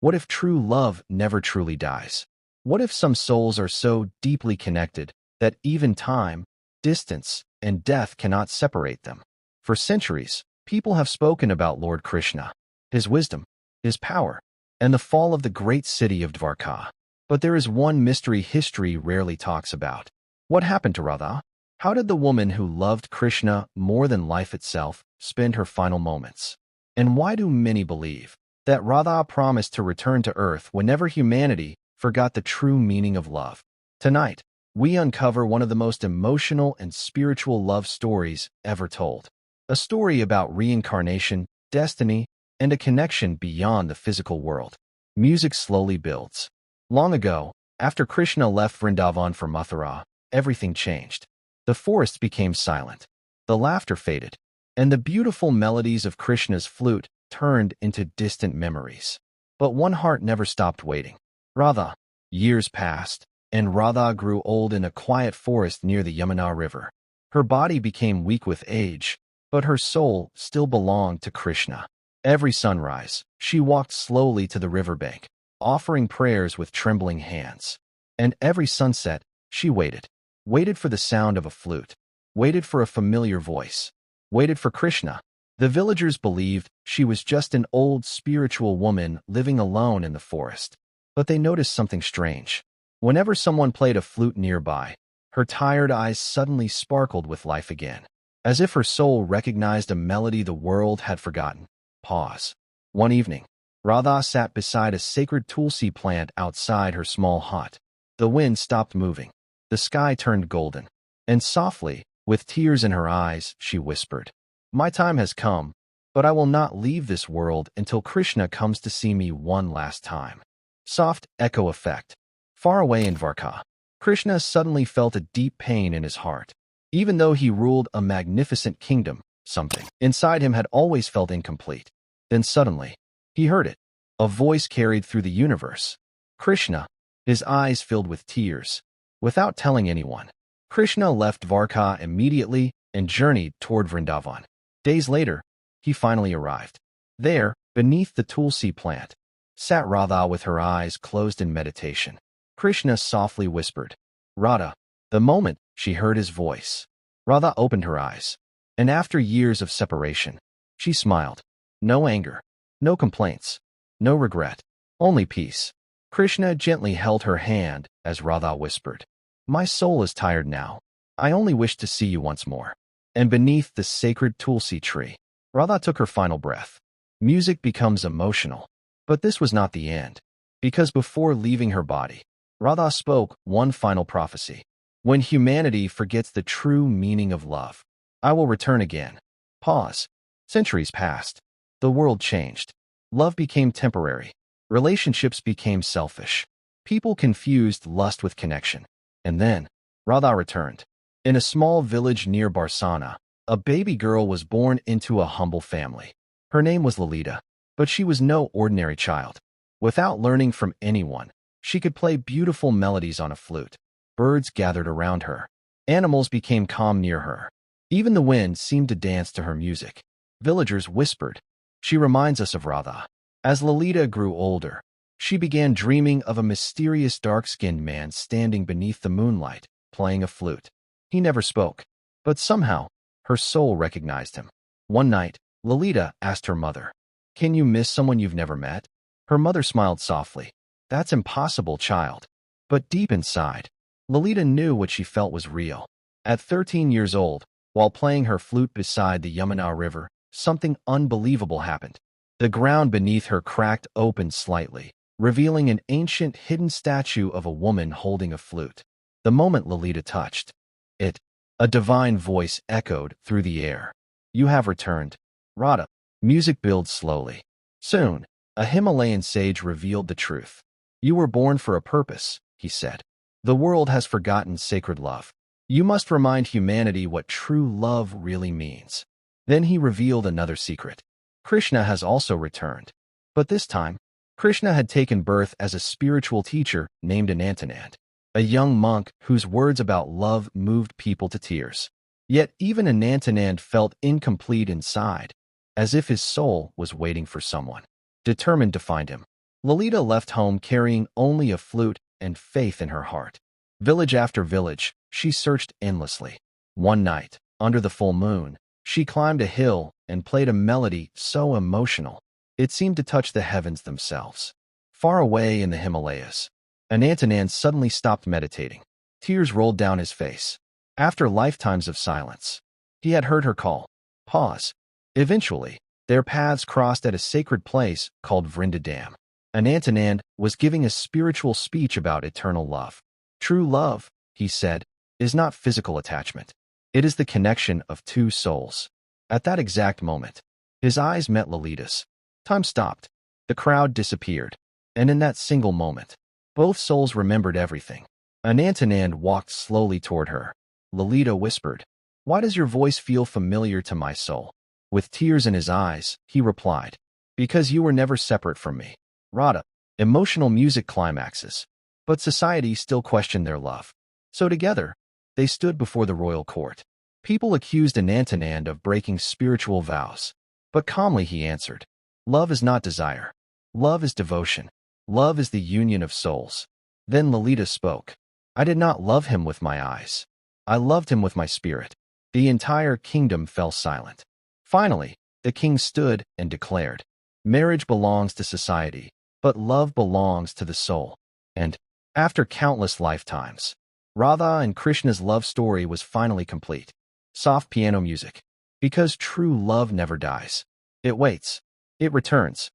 What if true love never truly dies? What if some souls are so deeply connected that even time, distance, and death cannot separate them? For centuries, people have spoken about Lord Krishna, his wisdom, his power, and the fall of the great city of Dvarka. But there is one mystery history rarely talks about. What happened to Radha? How did the woman who loved Krishna more than life itself spend her final moments? And why do many believe that Radha promised to return to earth whenever humanity forgot the true meaning of love? Tonight, we uncover one of the most emotional and spiritual love stories ever told. A story about reincarnation, destiny, and a connection beyond the physical world. Music slowly builds. Long ago, after Krishna left Vrindavan for Mathura, everything changed. The forests became silent, the laughter faded, and the beautiful melodies of Krishna's flute turned into distant memories. But one heart never stopped waiting. Radha. Years passed, and Radha grew old in a quiet forest near the Yamuna River. Her body became weak with age, but her soul still belonged to Krishna. Every sunrise, she walked slowly to the riverbank, offering prayers with trembling hands. And every sunset, she waited for the sound of a flute, waited for a familiar voice, waited for Krishna. The villagers believed she was just an old spiritual woman living alone in the forest. But they noticed something strange. Whenever someone played a flute nearby, her tired eyes suddenly sparkled with life again, as if her soul recognized a melody the world had forgotten. Pause. One evening, Radha sat beside a sacred tulsi plant outside her small hut. The wind stopped moving. The sky turned golden, and softly, with tears in her eyes, she whispered, "My time has come, but I will not leave this world until Krishna comes to see me one last time." Soft echo effect. Far away in Dvarka, Krishna suddenly felt a deep pain in his heart. Even though he ruled a magnificent kingdom, something inside him had always felt incomplete. Then suddenly, he heard it. A voice carried through the universe. Krishna, his eyes filled with tears. Without telling anyone, Krishna left Dvarka immediately and journeyed toward Vrindavan. Days later, he finally arrived. There, beneath the tulsi plant, sat Radha with her eyes closed in meditation. Krishna softly whispered, "Radha." The moment she heard his voice, Radha opened her eyes, and after years of separation, she smiled. No anger, no complaints, no regret, only peace. Krishna gently held her hand as Radha whispered, "My soul is tired now. I only wish to see you once more." And beneath the sacred tulsi tree, Radha took her final breath. Music becomes emotional. But this was not the end, because before leaving her body, Radha spoke one final prophecy. When humanity forgets the true meaning of love, I will return again. Pause. Centuries passed. The world changed. Love became temporary. Relationships became selfish. People confused lust with connection. And then, Radha returned. In a small village near Barsana, a baby girl was born into a humble family. Her name was Lalita, but she was no ordinary child. Without learning from anyone, she could play beautiful melodies on a flute. Birds gathered around her. Animals became calm near her. Even the wind seemed to dance to her music. Villagers whispered, "She reminds us of Radha." As Lalita grew older, she began dreaming of a mysterious dark-skinned man standing beneath the moonlight, playing a flute. He never spoke, but somehow, her soul recognized him. One night, Lalita asked her mother, "Can you miss someone you've never met?" Her mother smiled softly. "That's impossible, child." But deep inside, Lalita knew what she felt was real. At 13 years old, while playing her flute beside the Yamuna River, something unbelievable happened. The ground beneath her cracked open slightly, revealing an ancient hidden statue of a woman holding a flute. The moment Lalita touched it, a divine voice echoed through the air. "You have returned, Radha." Music builds slowly. Soon, a Himalayan sage revealed the truth. "You were born for a purpose," he said. "The world has forgotten sacred love. You must remind humanity what true love really means." Then he revealed another secret. Krishna has also returned. But this time, Krishna had taken birth as a spiritual teacher named Anantanand, a young monk whose words about love moved people to tears. Yet even Anantanand felt incomplete inside, as if his soul was waiting for someone, determined to find him. Lalita left home carrying only a flute and faith in her heart. Village after village, she searched endlessly. One night, under the full moon, she climbed a hill and played a melody so emotional, it seemed to touch the heavens themselves. Far away in the Himalayas, Anantanan suddenly stopped meditating. Tears rolled down his face. After lifetimes of silence, he had heard her call. Pause. Eventually, their paths crossed at a sacred place called Vrindadam. Anantanan was giving a spiritual speech about eternal love. True love, he said, is not physical attachment. It is the connection of two souls. At that exact moment, his eyes met Lalita's. Time stopped. The crowd disappeared. And in that single moment, both souls remembered everything. Anantanan walked slowly toward her. Lalita whispered, "Why does your voice feel familiar to my soul?" With tears in his eyes, he replied, "Because you were never separate from me." Radha. Emotional music climaxes. But society still questioned their love. So together, they stood before the royal court. People accused Anantanan of breaking spiritual vows. But calmly he answered, "Love is not desire. Love is devotion. Love is the union of souls." Then Lalita spoke, "I did not love him with my eyes. I loved him with my spirit." The entire kingdom fell silent. Finally, the king stood and declared, "Marriage belongs to society, but love belongs to the soul." And, after countless lifetimes, Radha and Krishna's love story was finally complete. Soft piano music. Because true love never dies. It waits. It returns.